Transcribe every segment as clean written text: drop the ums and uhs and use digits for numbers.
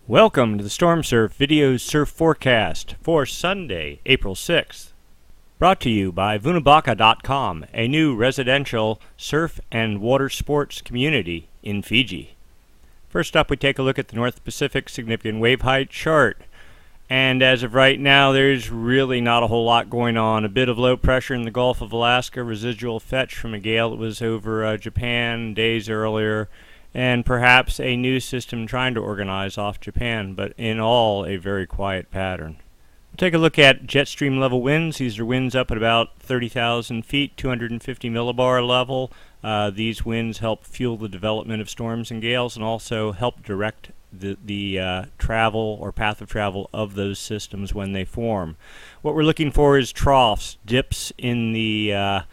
Welcome to the Stormsurf Video Surf Forecast for Sunday, April 6th. Brought to you by Vunabaka.com, a new residential surf and water sports community in Fiji. First up, we take a look at the North Pacific Significant Wave Height chart. And as of right now, there's really not a whole lot going on. A bit of low pressure in the Gulf of Alaska, residual fetch from a gale that was over Japan days earlier, and perhaps a new system trying to organize off Japan, but in all, a very quiet pattern. We'll take a look at jet stream level winds. These are winds up at about 30,000 feet, 250 millibar level. These winds help fuel the development of storms and gales and also help direct the travel or path of travel of those systems when they form. What we're looking for is troughs, dips in the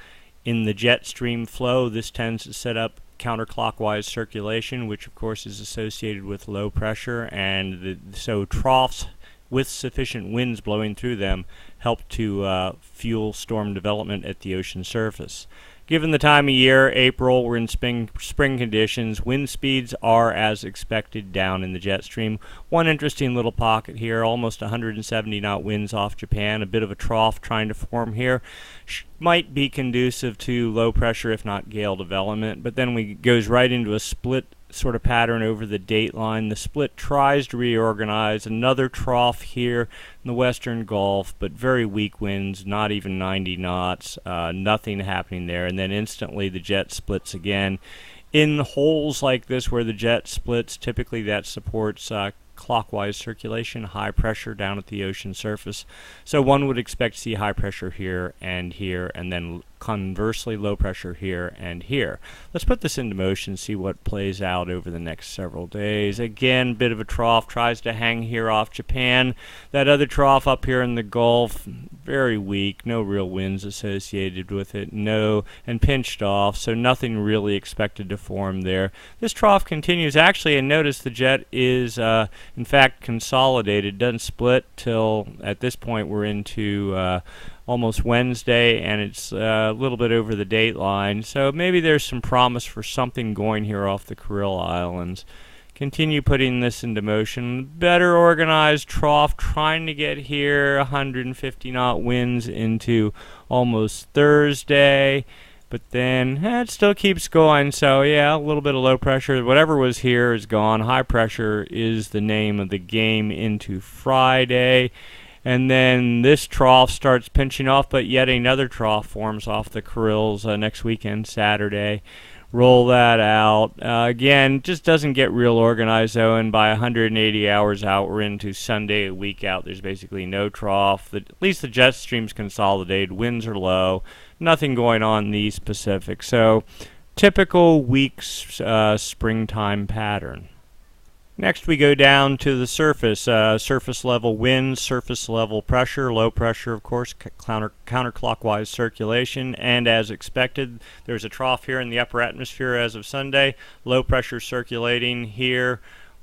jet stream flow. This tends to set up counterclockwise circulation, which of course is associated with low pressure, and so troughs with sufficient winds blowing through them help to fuel storm development at the ocean surface. Given the time of year, April, we're in spring conditions. Wind speeds are as expected down in the jet stream. One interesting little pocket here, almost 170 knot winds off Japan, a bit of a trough trying to form here. Might be conducive to low pressure, if not gale development, but then we goes right into a split sort of pattern over the dateline. The split tries to reorganize. Another trough here in the western Gulf, but very weak winds, not even 90 knots, nothing happening there, and then instantly the jet splits again. In holes like this where the jet splits, typically that supports clockwise circulation, high pressure down at the ocean surface. So one would expect to see high pressure here, and then conversely low pressure here and here. Let's put this into motion, see what plays out over the next several days. Again, bit of a trough, tries to hang here off Japan. That other trough up here in the Gulf, very weak, no real winds associated with it, and pinched off, so nothing really expected to form there. This trough continues actually, and notice the jet is in fact consolidated, doesn't split till at this point we're into almost Wednesday, and it's a little bit over the dateline, so maybe there's some promise for something going here off the Kuril Islands. Continue putting this into motion. Better organized trough trying to get here, 150 knot winds into almost Thursday, but then it still keeps going, so yeah, a little bit of low pressure. Whatever was here is gone. High pressure is the name of the game into Friday. And then this trough starts pinching off, but yet another trough forms off the Kurils next weekend, Saturday. Roll that out. Again, just doesn't get real organized, though, and by 180 hours out, we're into Sunday, a week out. There's basically no trough. At least the jet stream's consolidated. Winds are low. Nothing going on in the East Pacific. So, typical week's springtime pattern. Next we go down to the surface, surface level winds, surface level pressure, low pressure of course, counterclockwise circulation, and as expected there's a trough here in the upper atmosphere as of Sunday, low pressure circulating here,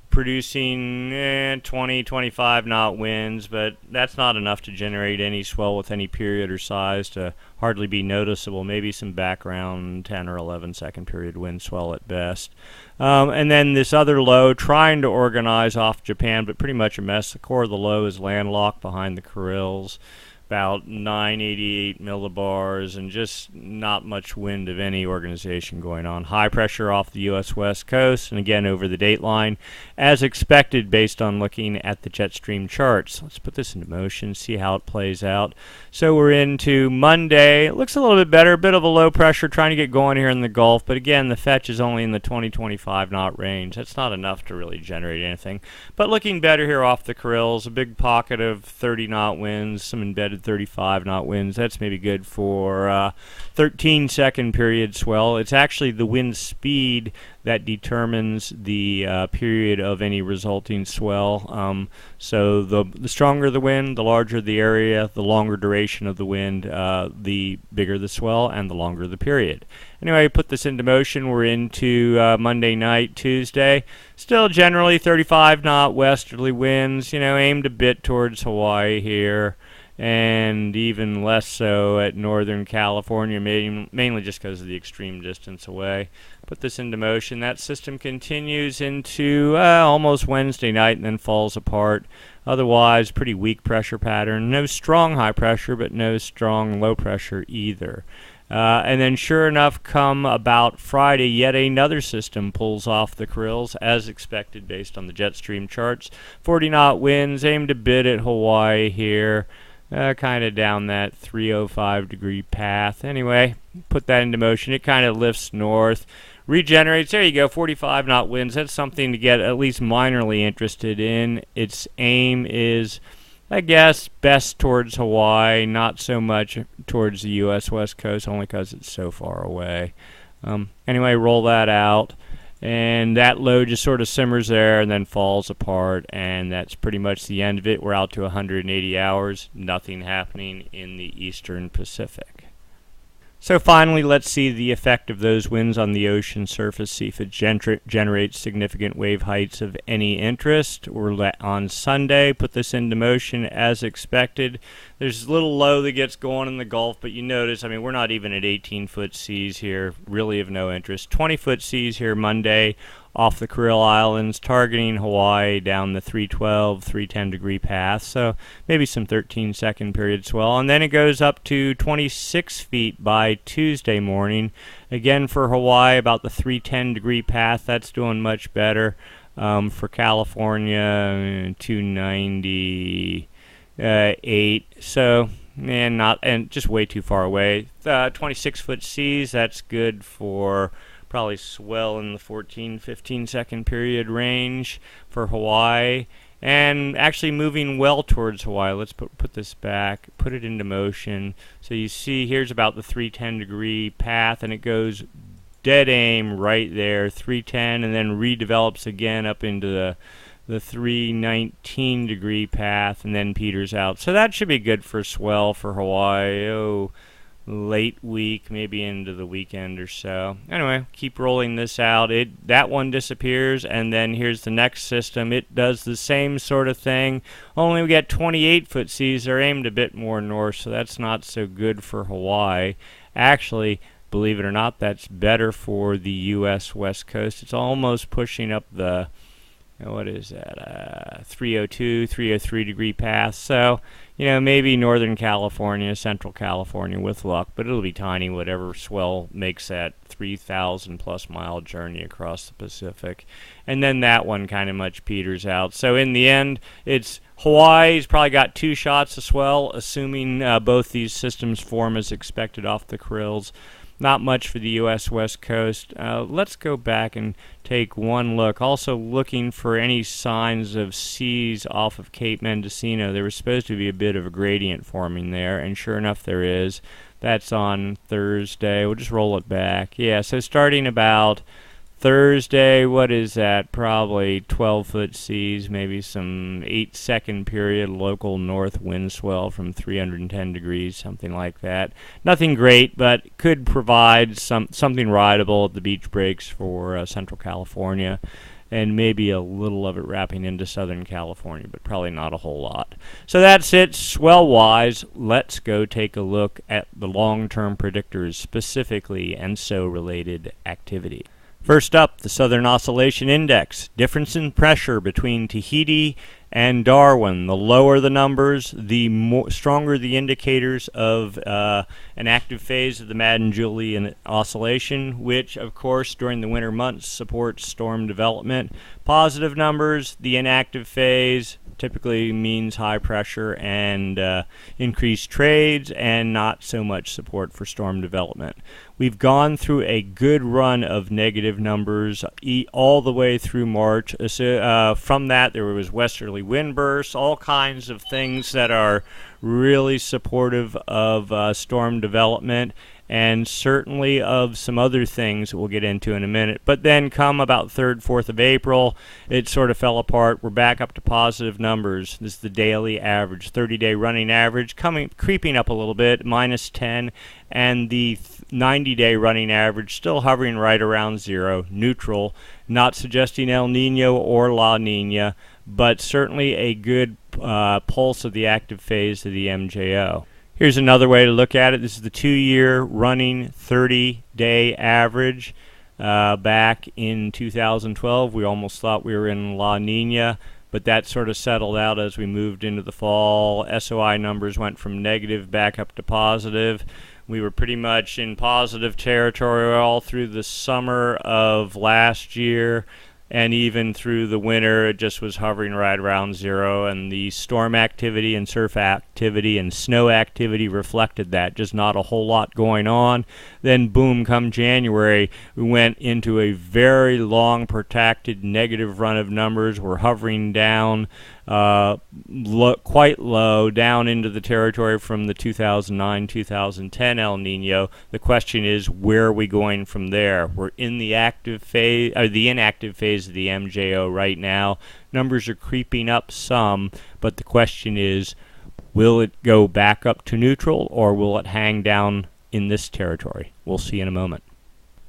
producing 20-25 knot winds, but that's not enough to generate any swell with any period or size to hardly be noticeable. Maybe some background 10 or 11 second period wind swell at best. And then this other low trying to organize off Japan, but pretty much a mess. The core of the low is landlocked behind the Kurils, about 988 millibars, and just not much wind of any organization going on. High pressure off the U.S. West Coast, and again over the dateline, as expected based on looking at the jet stream charts. Let's put this into motion, see how it plays out. So we're into Monday. It looks a little bit better, a bit of a low pressure trying to get going here in the Gulf, but again, the fetch is only in the 20-25 knot range. That's not enough to really generate anything. But looking better here off the Kurils, a big pocket of 30 knot winds, some embedded 35 knot winds. That's maybe good for 13 second period swell. It's actually the wind speed that determines the period of any resulting swell. So the stronger the wind, the larger the area, the longer duration of the wind, the bigger the swell, and the longer the period. Anyway, put this into motion. We're into Monday night, Tuesday. Still generally 35 knot westerly winds, aimed a bit towards Hawaii here. and even less so at Northern California, mainly just because of the extreme distance away. Put this into motion. That system continues into almost Wednesday night and then falls apart. Otherwise, pretty weak pressure pattern. No strong high pressure, but no strong low pressure either. And then sure enough, come about Friday, yet another system pulls off the Kuril's as expected based on the jet stream charts. 40-knot winds, aimed a bit at Hawaii here. Kind of down that 305-degree path. Anyway, put that into motion. It kind of lifts north, regenerates. There you go, 45-knot winds. That's something to get at least minorly interested in. Its aim is, I guess, best towards Hawaii, not so much towards the U.S. West Coast, only because it's so far away. Anyway, roll that out. And that low just sort of simmers there and then falls apart, and that's pretty much the end of it. We're out to 180 hours, nothing happening in the eastern Pacific. So finally, let's see the effect of those winds on the ocean surface, see if it generates significant wave heights of any interest. We're on Sunday, put this into motion as expected. There's a little low that gets going in the Gulf, but you notice, I mean, we're not even at 18-foot seas here, really of no interest. 20-foot seas here Monday off the Kuril Islands, targeting Hawaii down the 312, 310-degree path, so maybe some 13-second period swell. And then it goes up to 26 feet by Tuesday morning. Again, for Hawaii, about the 310-degree path. That's doing much better. For California, 298. So, and just way too far away. 26-foot seas, that's good for probably swell in the 14-15 second period range for Hawaii, and actually moving well towards Hawaii. Let's put this back, put it into motion. So you see here's about the 310-degree path, and it goes dead aim right there, 310, and then redevelops again up into the 319-degree path, and then peters out. So that should be good for swell for Hawaii. Late week, maybe into the weekend or so. Anyway, keep rolling this out. That one disappears, and then here's the next system. It does the same sort of thing, only we get 28-foot seas. They're aimed a bit more north, so that's not so good for Hawaii. Actually, believe it or not, that's better for the U.S. West Coast. It's almost pushing up the, what is that, 302, 303-degree path. So, maybe Northern California, Central California with luck, but it'll be tiny, whatever swell makes that 3,000-plus mile journey across the Pacific. And then that one kind of much peters out. So in the end, it's Hawaii's probably got 2 shots of swell, assuming both these systems form as expected off the Kuril's. Not much for the U.S. West Coast. Let's go back and take one look. Also looking for any signs of seas off of Cape Mendocino. There was supposed to be a bit of a gradient forming there, and sure enough there is. That's on Thursday. We'll just roll it back. Yeah, so starting about Thursday, what is that? Probably 12-foot seas, maybe some 8-second period local north wind swell from 310 degrees, something like that. Nothing great, but could provide something rideable at the beach breaks for Central California, and maybe a little of it wrapping into Southern California, but probably not a whole lot. So that's it, swell-wise. Let's go take a look at the long-term predictors, specifically ENSO-related activity. First up, the Southern Oscillation Index. Difference in pressure between Tahiti and Darwin. The lower the numbers, the stronger the indicators of an active phase of the Madden-Julian Oscillation, which, of course, during the winter months supports storm development. Positive numbers, the inactive phase, typically means high pressure and increased trades, and not so much support for storm development. We've gone through a good run of negative numbers all the way through March. From that, there was westerly wind bursts, all kinds of things that are really supportive of storm development, and certainly of some other things that we'll get into in a minute. But then come about 3rd, 4th of April, it sort of fell apart. We're back up to positive numbers. This is the daily average, 30-day running average, creeping up a little bit, -10, and the 90-day running average still hovering right around 0, neutral, not suggesting El Nino or La Nina, but certainly a good pulse of the active phase of the MJO. Here's another way to look at it. This is the 2-year running 30-day average. Back in 2012, we almost thought we were in La Nina, but that sort of settled out as we moved into the fall. SOI numbers went from negative back up to positive. We were pretty much in positive territory all through the summer of last year, and even through the winter it just was hovering right around zero, and the storm activity and surf activity and snow activity reflected that. Just not a whole lot going on. Then boom, come January, we went into a very long protracted negative run of numbers. We're hovering down quite low, down into the territory from the 2009-2010 El Nino. The question is, where are we going from there? We're in the active phase, or the inactive phase of the MJO right now. Numbers are creeping up some, but the question is, will it go back up to neutral, or will it hang down in this territory? We'll see in a moment.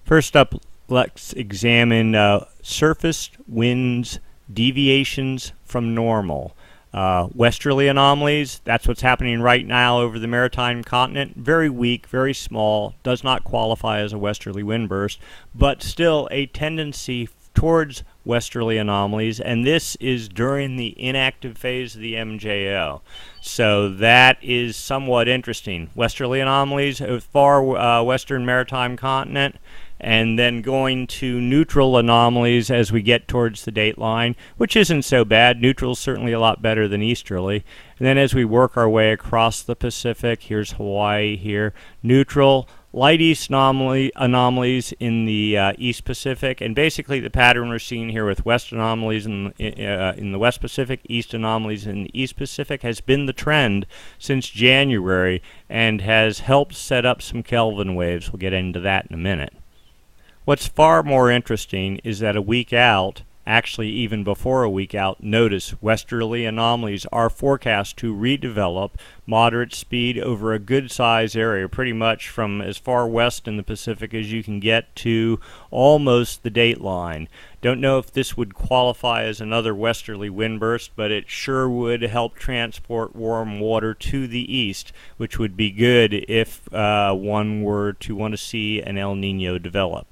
First up, let's examine surface winds deviations from normal. Westerly anomalies, that's what's happening right now over the maritime continent. Very weak, very small, does not qualify as a westerly wind burst, but still a tendency towards westerly anomalies, and this is during the inactive phase of the MJO. So that is somewhat interesting. Westerly anomalies, far western maritime continent, and then going to neutral anomalies as we get towards the date line, which isn't so bad. Neutral is certainly a lot better than easterly. And then as we work our way across the Pacific, here's Hawaii here, neutral, light east anomalies in the East Pacific, and basically the pattern we're seeing here with west anomalies in the West Pacific, east anomalies in the East Pacific has been the trend since January and has helped set up some Kelvin waves. We'll get into that in a minute. What's far more interesting is that a week out, actually even before a week out, notice westerly anomalies are forecast to redevelop moderate speed over a good size area, pretty much from as far west in the Pacific as you can get to almost the date line. Don't know if this would qualify as another westerly wind burst, but it sure would help transport warm water to the east, which would be good if one were to want to see an El Nino develop.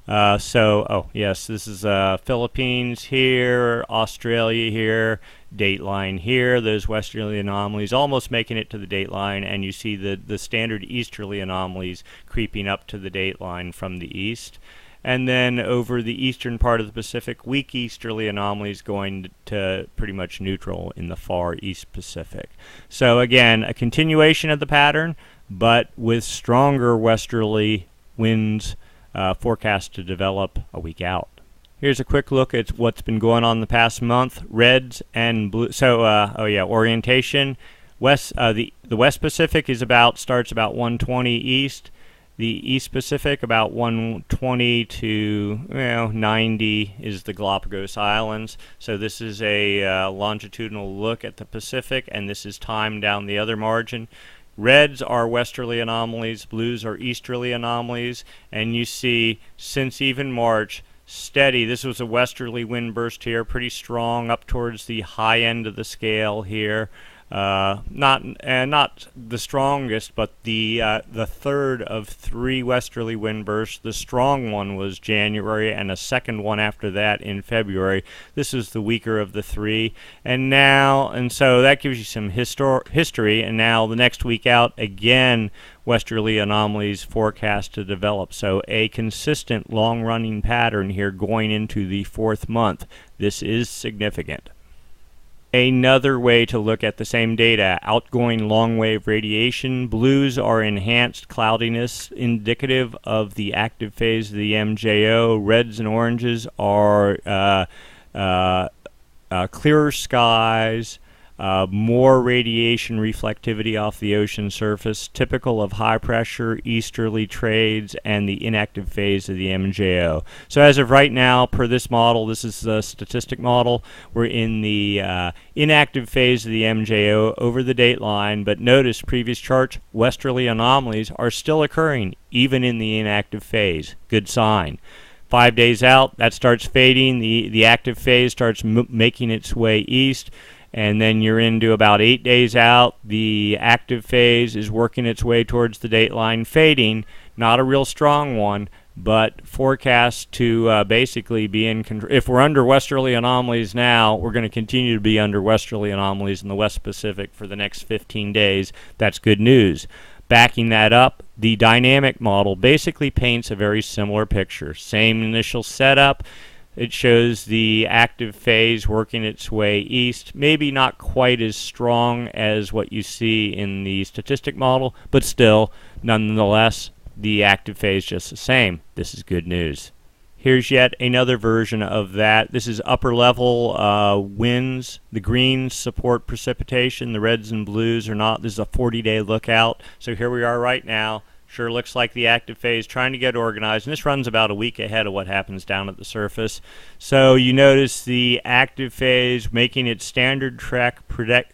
Yes, this is Philippines here, Australia here, dateline here, those westerly anomalies almost making it to the dateline, and you see the standard easterly anomalies creeping up to the dateline from the east. And then over the eastern part of the Pacific, weak easterly anomalies going to pretty much neutral in the far East Pacific. So again, a continuation of the pattern, but with stronger westerly winds forecast to develop a week out. Here's a quick look at what's been going on the past month. Reds and blue. Orientation. The West Pacific starts about 120 east. The East Pacific about 120 to 90 is the Galapagos Islands. So this is a longitudinal look at the Pacific, and this is time down the other margin. Reds are westerly anomalies, blues are easterly anomalies, and you see since even March, steady. This was a westerly wind burst here, pretty strong up towards the high end of the scale here. Not the strongest, but the third of 3 westerly wind bursts. The strong one was January, and a second one after that in February. This is the weaker of the 3, and so that gives you some history. And now the next week out, again, westerly anomalies forecast to develop. So a consistent long-running pattern here going into the 4th month. This is significant. Another way to look at the same data, outgoing long-wave radiation. Blues are enhanced cloudiness indicative of the active phase of the MJO. Reds and oranges are clearer skies, more radiation reflectivity off the ocean surface, typical of high-pressure easterly trades and the inactive phase of the MJO. So as of right now, per this model, this is the statistic model, we're in the inactive phase of the MJO over the date line, but notice previous charts, westerly anomalies are still occurring even in the inactive phase. Good sign. 5 days out, that starts fading, the active phase starts making its way east, and then you're into about 8 days out. The active phase is working its way towards the dateline, fading. Not a real strong one, but forecast to basically be in control. If we're under westerly anomalies now, we're going to continue to be under westerly anomalies in the West Pacific for the next 15 days. That's good news. Backing that up, the dynamic model basically paints a very similar picture. Same initial setup. It shows the active phase working its way east, maybe not quite as strong as what you see in the statistic model, but still, nonetheless, the active phase just the same. This is good news. Here's yet another version of that. This is upper level winds. The greens support precipitation. The reds and blues are not. This is a 40-day lookout. So here we are right now. Sure looks like the active phase trying to get organized, and this runs about a week ahead of what happens down at the surface. So you notice the active phase making its standard trek.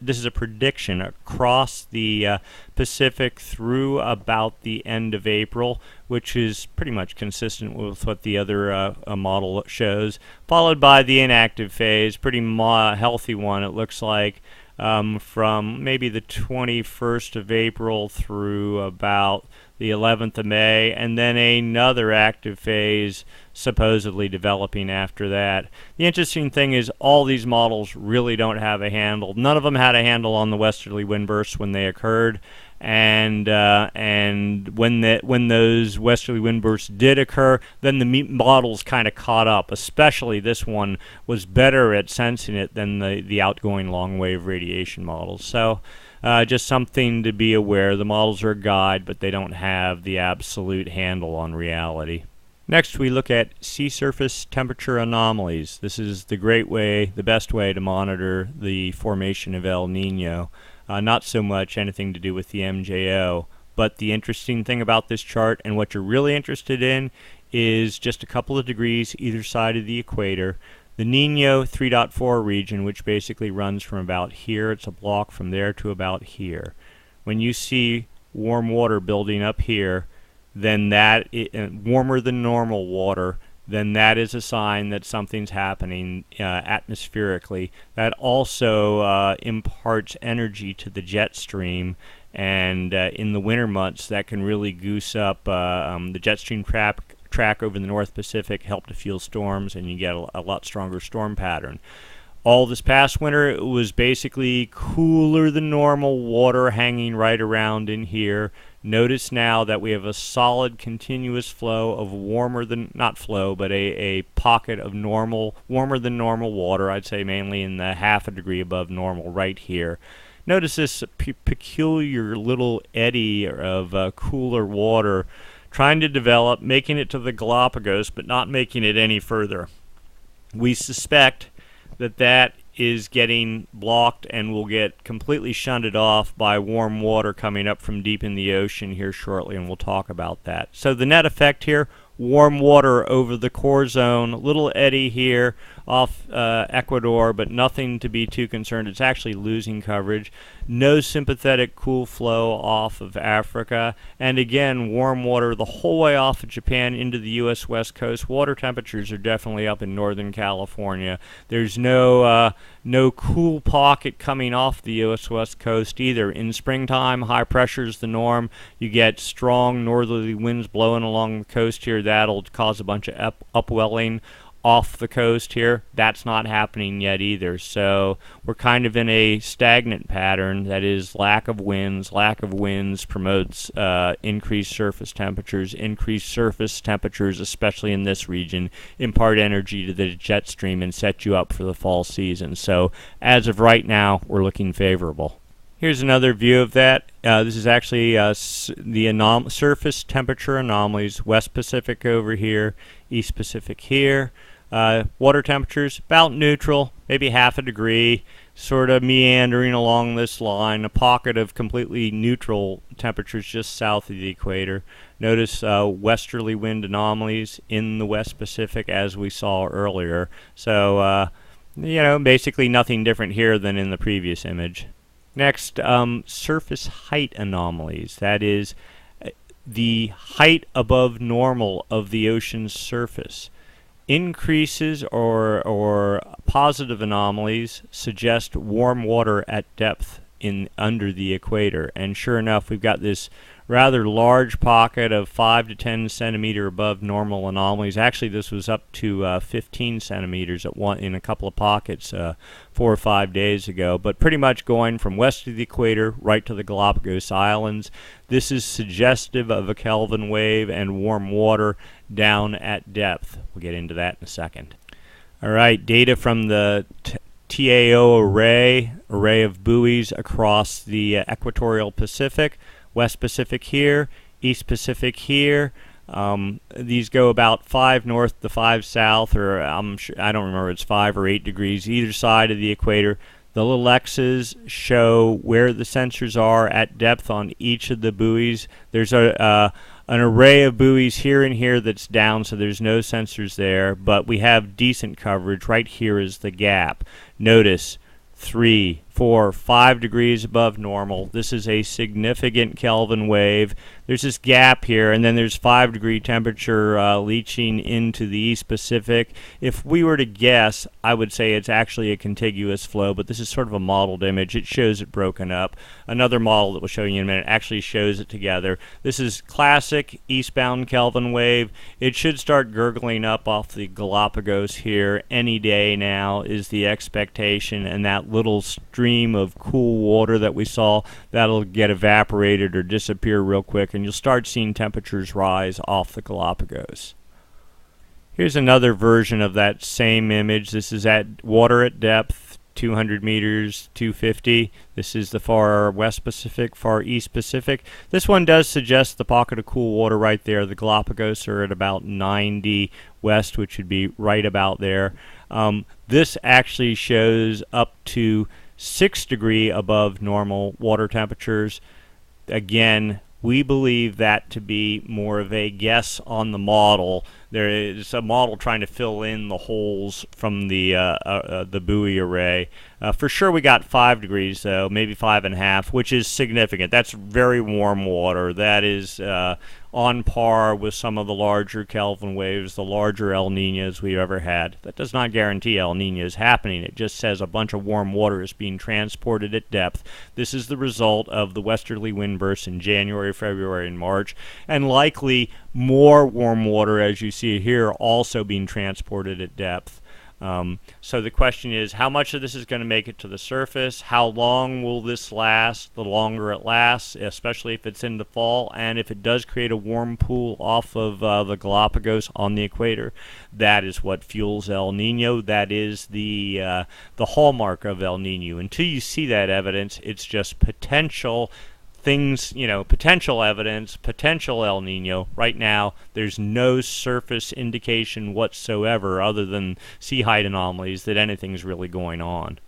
This is a prediction across the Pacific through about the end of April, which is pretty much consistent with what the other model shows, followed by the inactive phase, pretty healthy one it looks like, from maybe the 21st of April through about the 11th of May, and then another active phase supposedly developing after that. The interesting thing is all these models really don't have a handle. None of them had a handle on the westerly wind bursts when they occurred, and when those westerly wind bursts did occur, then the models kind of caught up. Especially this one was better at sensing it than the outgoing long wave radiation models. So just something to be aware. The models are a guide, but they don't have the absolute handle on reality. Next, we look at sea surface temperature anomalies. This is the best way to monitor the formation of El Nino. Not so much anything to do with the MJO, but the interesting thing about this chart, and what you're really interested in, is just a couple of degrees either side of the equator. The Nino 3.4 region, which basically runs from about here, it's a block from there to about here. When you see warm water building up here, then that warmer than normal water, then that is a sign that something's happening atmospherically. That also imparts energy to the jet stream, and in the winter months that can really goose up the jet stream track over the North Pacific, help to fuel storms, and you get a lot stronger storm pattern. All this past winter, it was basically cooler than normal water hanging right around in here. Notice now that we have a solid continuous flow of a pocket of warmer than normal water. I'd say mainly in the half a degree above normal right here. Notice this peculiar little eddy of cooler water trying to develop, making it to the Galapagos, but not making it any further. We suspect that is getting blocked and will get completely shunted off by warm water coming up from deep in the ocean here shortly, and we'll talk about that. So the net effect here, warm water over the core zone, little eddy here off Ecuador, but nothing to be too concerned. It's actually losing coverage. No sympathetic cool flow off of Africa, and again warm water the whole way off of Japan into the U.S. West Coast. Water temperatures are definitely up in Northern California. There's no cool pocket coming off the U.S. West Coast either. In springtime, high pressure is the norm. You get strong northerly winds blowing along the coast here. That'll cause a bunch of upwelling off the coast here. That's not happening yet either. So we're kind of in a stagnant pattern. That is lack of winds. Lack of winds promotes increased surface temperatures. Increased surface temperatures, especially in this region, impart energy to the jet stream and set you up for the fall season. So as of right now, we're looking favorable. Here's another view of that. This is actually the surface temperature anomalies. West Pacific over here, East Pacific here. Water temperatures about neutral, maybe half a degree, sort of meandering along this line. A pocket of completely neutral temperatures just south of the equator. Notice westerly wind anomalies in the West Pacific as we saw earlier. So, basically nothing different here than in the previous image. Next, surface height anomalies. That is the height above normal of the ocean's surface. increases or positive anomalies suggest warm water at depth under the equator. And sure enough, we've got this rather large pocket of 5 to 10 centimeter above normal anomalies. Actually, this was up to 15 centimeters in a couple of pockets 4 or 5 days ago, but pretty much going from west of the equator right to the Galapagos Islands. This is suggestive of a Kelvin wave and warm water down at depth. We'll get into that in a second. All right, data from the TAO array of buoys across the equatorial Pacific. West Pacific here, East Pacific here. These go about 5 north to 5 south, or I don't remember, it's 5 or 8 degrees either side of the equator. The little X's show where the sensors are at depth on each of the buoys. There's an array of buoys here and here that's down, so there's no sensors there, but we have decent coverage. Right here is the gap. Notice 3, 4, 5 degrees above normal. This is a significant Kelvin wave. There's this gap here, and then there's 5-degree temperature leaching into the East Pacific. If we were to guess, I would say it's actually a contiguous flow, but this is sort of a modeled image. It shows it broken up. Another model that we'll show you in a minute actually shows it together. This is classic eastbound Kelvin wave. It should start gurgling up off the Galapagos here any day now is the expectation, and that little stream of cool water that we saw, that'll get evaporated or disappear real quick, and you'll start seeing temperatures rise off the Galapagos. Here's another version of that same image. This is at water at depth, 200 meters, 250. This is the far west Pacific, far east Pacific. This one does suggest the pocket of cool water right there. The Galapagos are at about 90 west, which would be right about there. This actually shows up to 6 degrees above normal water temperatures. Again, we believe that to be more of a guess on the model. There is a model trying to fill in the holes from the buoy array. For sure we got 5 degrees though, maybe 5.5, which is significant. That's very warm water. That is on par with some of the larger Kelvin waves, the larger El Niños we've ever had. That does not guarantee El Niño is happening. It just says a bunch of warm water is being transported at depth. This is the result of the westerly wind bursts in January, February, and March, and likely more warm water, as you see here, also being transported at depth. So the question is, how much of this is going to make it to the surface? How long will this last? The longer it lasts, especially if it's in the fall, and if it does create a warm pool off of the Galapagos on the equator, that is what fuels El Niño. That is the hallmark of El Niño. Until you see that evidence, it's just potential things, potential evidence, potential El Niño. Right now, there's no surface indication whatsoever other than sea height anomalies that anything's really going on.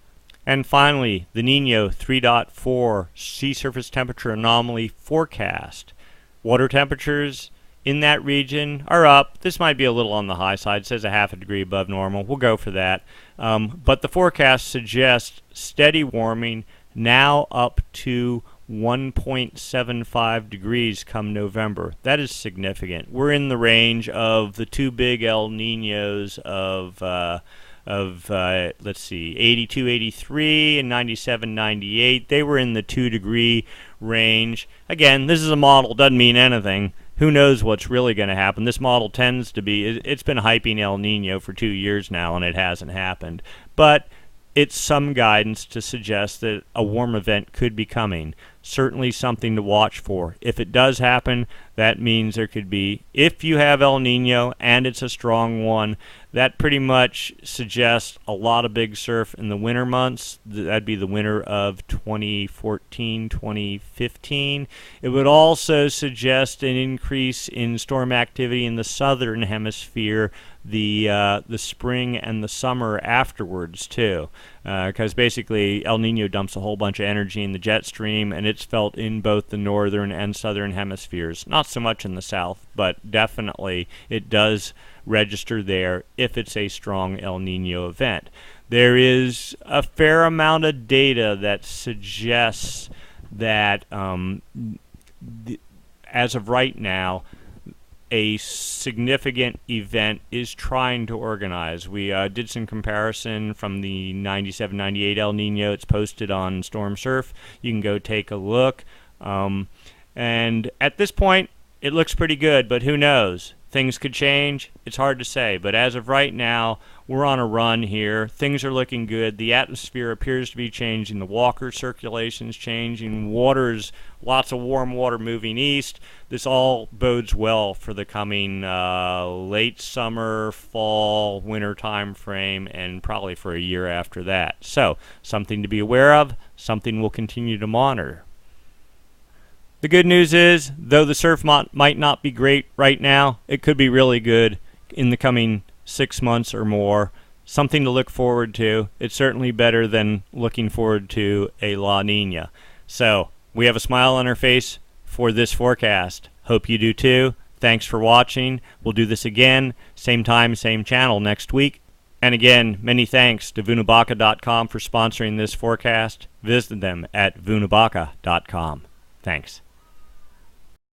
And finally, the Niño 3.4 sea surface temperature anomaly forecast. Water temperatures in that region are up. This might be a little on the high side. It says a half a degree above normal. We'll go for that. But the forecast suggests steady warming now up to 1.75 degrees come November. That is significant. We're in the range of the two big El Niños of let's see, 82, 83 and 97, 98. They were in the 2-degree range. Again, this is a model, doesn't mean anything. Who knows what's really going to happen? This model tends to be, it's been hyping El Niño for 2 years now and it hasn't happened. But it's some guidance to suggest that a warm event could be coming. Certainly something to watch for. If it does happen, that means there could be, if you have El Niño and it's a strong one, that pretty much suggests a lot of big surf in the winter months. That'd be the winter of 2014, 2015. It would also suggest an increase in storm activity in the southern hemisphere, the spring and the summer afterwards too, because basically El Niño dumps a whole bunch of energy in the jet stream, and it's felt in both the northern and southern hemispheres. Not so much in the south, but definitely it does register there if it's a strong El Niño event. There is a fair amount of data that suggests that as of right now, a significant event is trying to organize. We did some comparison from the 97-98 El Nino. It's posted on Stormsurf. You can go take a look. And at this point, it looks pretty good, but who knows? Things could change. It's hard to say. But as of right now, we're on a run here. Things are looking good. The atmosphere appears to be changing. The walker circulation is changing. Water's lots of warm water moving east. This all bodes well for the coming late summer, fall, winter time frame, and probably for a year after that. So, something to be aware of, something we'll continue to monitor. The good news is, though the surf might not be great right now, it could be really good in the coming 6 months or more. Something to look forward to. It's certainly better than looking forward to a La Nina. So, we have a smile on our face for this forecast. Hope you do too. Thanks for watching. We'll do this again, same time, same channel next week. And again, many thanks to VunuBaka.com for sponsoring this forecast. Visit them at VunuBaka.com. Thanks.